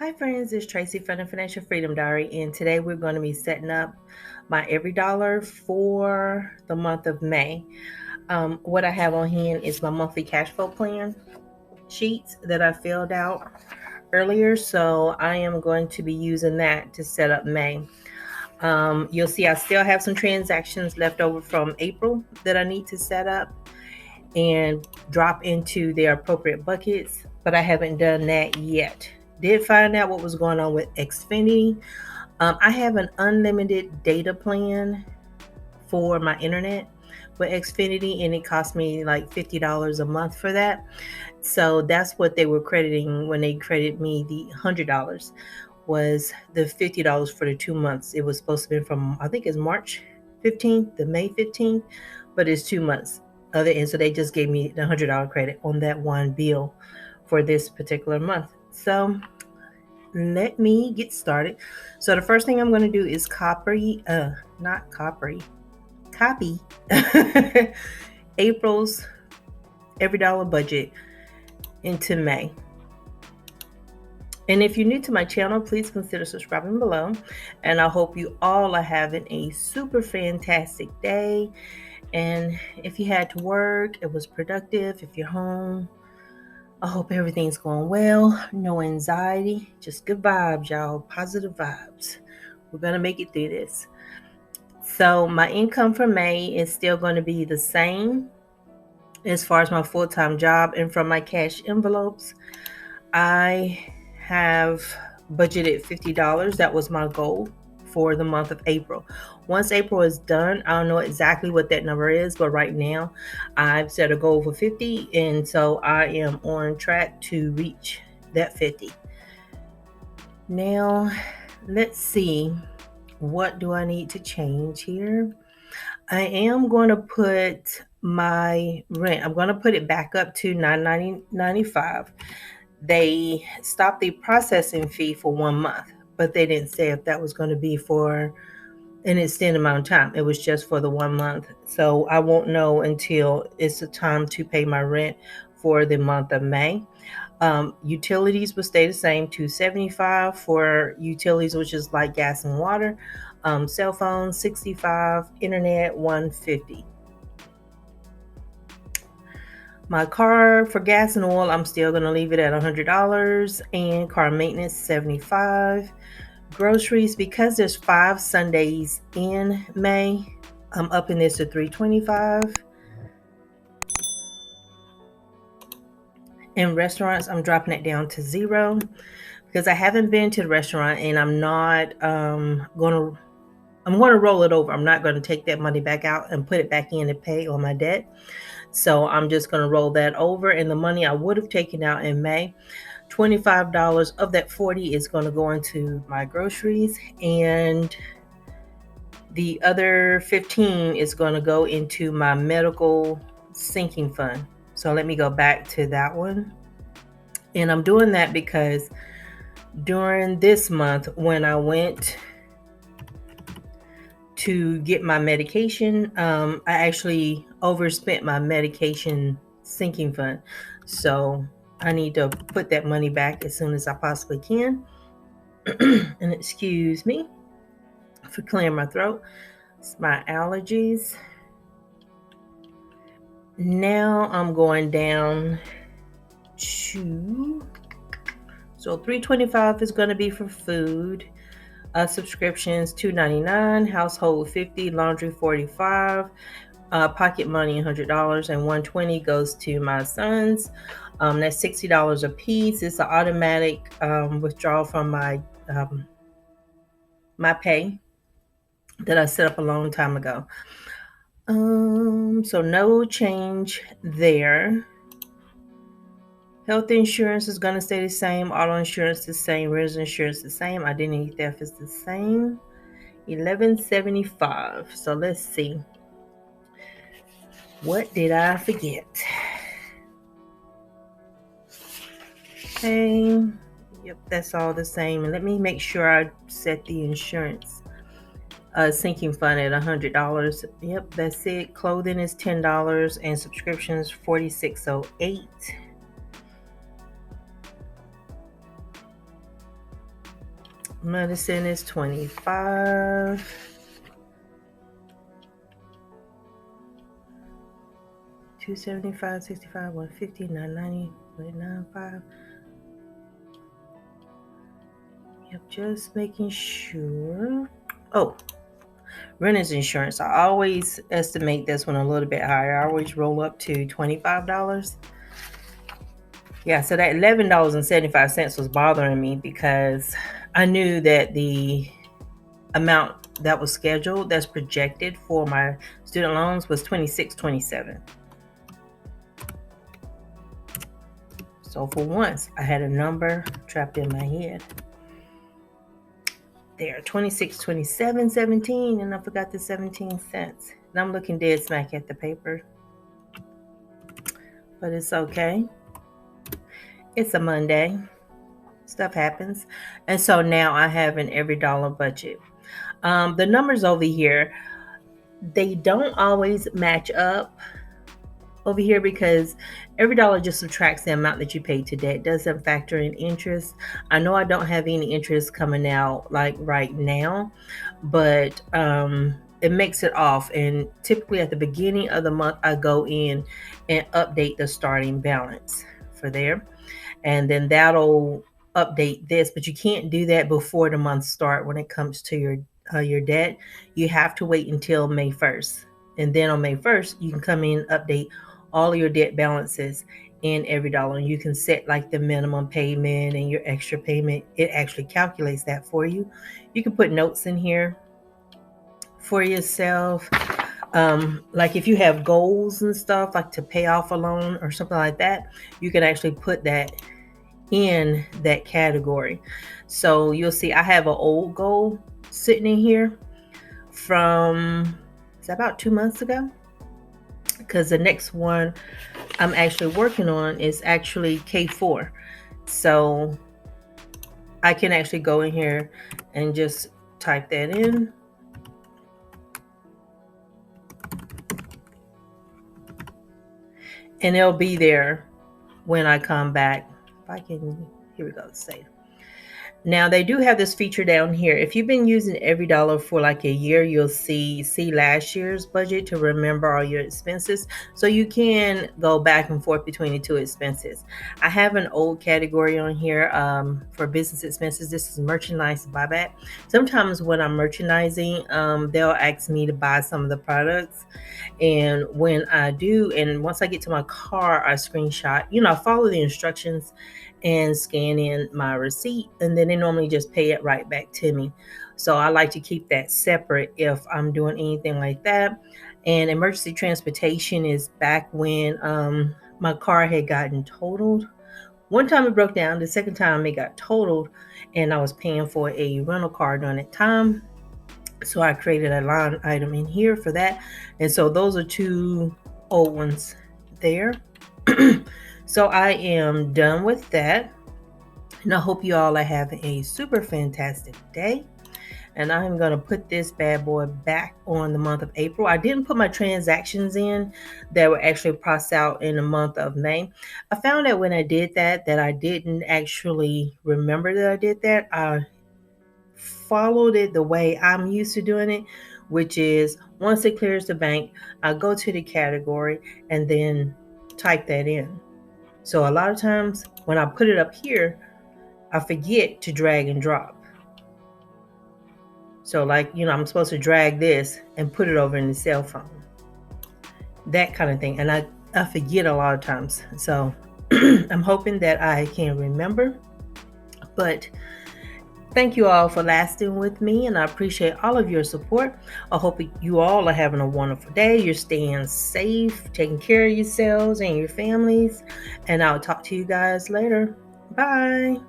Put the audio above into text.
Hi friends, it's Tracy from the Financial Freedom Diary, and today we're going to be setting up my every dollar for the month of May. What I have on hand is my monthly cash flow plan sheets that I filled out earlier, so I am going to be using that to set up May. You'll see I still have some transactions left over from April that I need to set up and drop into their appropriate buckets, but I haven't done that yet. Did find out what was going on with Xfinity. I have an unlimited data plan for my internet with Xfinity, and it cost me like $50 a month for that. So that's what they were crediting when they credited me the $100 was the $50 for the 2 months. It was supposed to be from, I think it's March 15th to May 15th, but it's 2 months of it. And so they just gave me the $100 credit on that one bill for this particular month. So let me get started. So the first thing I'm going to do is copy April's every dollar budget into May. And if you're new to my channel, please consider subscribing below. And I hope you all are having a super fantastic day. And if you had to work, it was productive. If you're home, I hope everything's going well. No anxiety, just good vibes, y'all. Positive vibes. We're going to make it through this. So my income for May is still going to be the same as far as my full-time job. And from my cash envelopes, I have budgeted $50. That was my goal for the month of April. Once April is done, I don't know exactly what that number is, but right now I've set a goal for 50, and so I am on track to reach that 50. Now, let's see, what do I need to change here? I am going to put my rent, I'm going to put it back up to $9.95. They stopped the processing fee for 1 month, but they didn't say if that was going to be for an extended amount of time. It was just for the 1 month. So I won't know until it's the time to pay my rent for the month of May. Utilities will stay the same, $275 for utilities, which is like gas and water. Cell phone, $65, internet, $150. My car for gas and oil, I'm still going to leave it at $100, and car maintenance, $75. Groceries, because there's 5 Sundays in May, I'm upping this to $325. In restaurants, I'm dropping it down to $0 because I haven't been to the restaurant, and I'm not going to roll it over. I'm not going to take that money back out and put it back in to pay on my debt. So I'm just going to roll that over, and the money I would have taken out in May, $25 of that $40 is going to go into my groceries, and the other $15 is going to go into my medical sinking fund. So let me go back to that one. And I'm doing that because during this month, when I went to get my medication, I actually overspent my medication sinking fund. So I need to put that money back as soon as I possibly can. And excuse me for clearing my throat. It's my allergies. Now I'm going down to, so $325 is going to be for food. Subscriptions, $2.99, household $50, laundry $45, pocket money $100, and $120 goes to my sons. That's $60 a piece. It's an automatic withdrawal from my pay that I set up a long time ago. So no change there. Health insurance is going to stay the same. Auto insurance the same. Renter's insurance the same. Identity theft is the same. $11.75. So let's see. What did I forget? Okay. Yep, that's all the same. And let me make sure I set the insurance sinking fund at $100. Yep, that's it. Clothing is $10 and subscriptions $46.08. Medicine is $25. $275, $65, $150, $990, $195. Yep, just making sure. Oh, renter's insurance. I always estimate this one a little bit higher. I always roll up to $25. Yeah, so that $11.75 was bothering me because I knew that the amount that was scheduled, that's projected for my student loans, was $26.27. So for once, I had a number trapped in my head. There, 26, 27, 17, and I forgot the 17 cents. And I'm looking dead smack at the paper. But it's okay. It's a Monday. Stuff happens. And so now I have an every dollar budget. The numbers over here, they don't always match up over here because every dollar just subtracts the amount that you paid to debt. It doesn't factor in interest. I know I don't have any interest coming out like right now, but it makes it off. And typically at the beginning of the month, I go in and update the starting balance for there. And then that'll update this, but you can't do that before the month start when it comes to your debt. You have to wait until May 1st. And then on May 1st, you can come in and update all of your debt balances in every dollar. And you can set like the minimum payment and your extra payment. It actually calculates that for you. You can put notes in here for yourself. Like if you have goals and stuff, like to pay off a loan or something like that, you can actually put that in that category. So you'll see I have an old goal sitting in here from about 2 months ago, because the next one I'm actually working on is actually K4. So I can actually go in here and just type that in. And it'll be there when I come back. If I can, here we go, save. Now they do have this feature down here. If you've been using every dollar for like a year, you'll see last year's budget to remember all your expenses. So you can go back and forth between the two expenses. I have an old category on here for business expenses. This is merchandise buyback. Sometimes when I'm merchandising, they'll ask me to buy some of the products. And when I do, and once I get to my car, I screenshot, I follow the instructions and scan in my receipt, and then they normally just pay it right back to me. So I like to keep that separate if I'm doing anything like that. And emergency transportation is back when my car had gotten totaled. One time it broke down, the second time it got totaled, and I was paying for a rental car during that time. So I created a line item in here for that. And so those are two old ones there. So I am done with that. And I hope you all are having a super fantastic day. And I'm going to put this bad boy back on the month of April. I didn't put my transactions in that were actually processed out in the month of May. I found that when I did that I didn't actually remember that I did that. I followed it the way I'm used to doing it, which is once it clears the bank, I go to the category and then type that in. So a lot of times when I put it up here, I forget to drag and drop. So like, I'm supposed to drag this and put it over in the cell phone. That kind of thing. And I forget a lot of times. So I'm hoping that I can remember. But thank you all for lasting with me, and I appreciate all of your support. I hope you all are having a wonderful day. You're staying safe, taking care of yourselves and your families, and I'll talk to you guys later. Bye.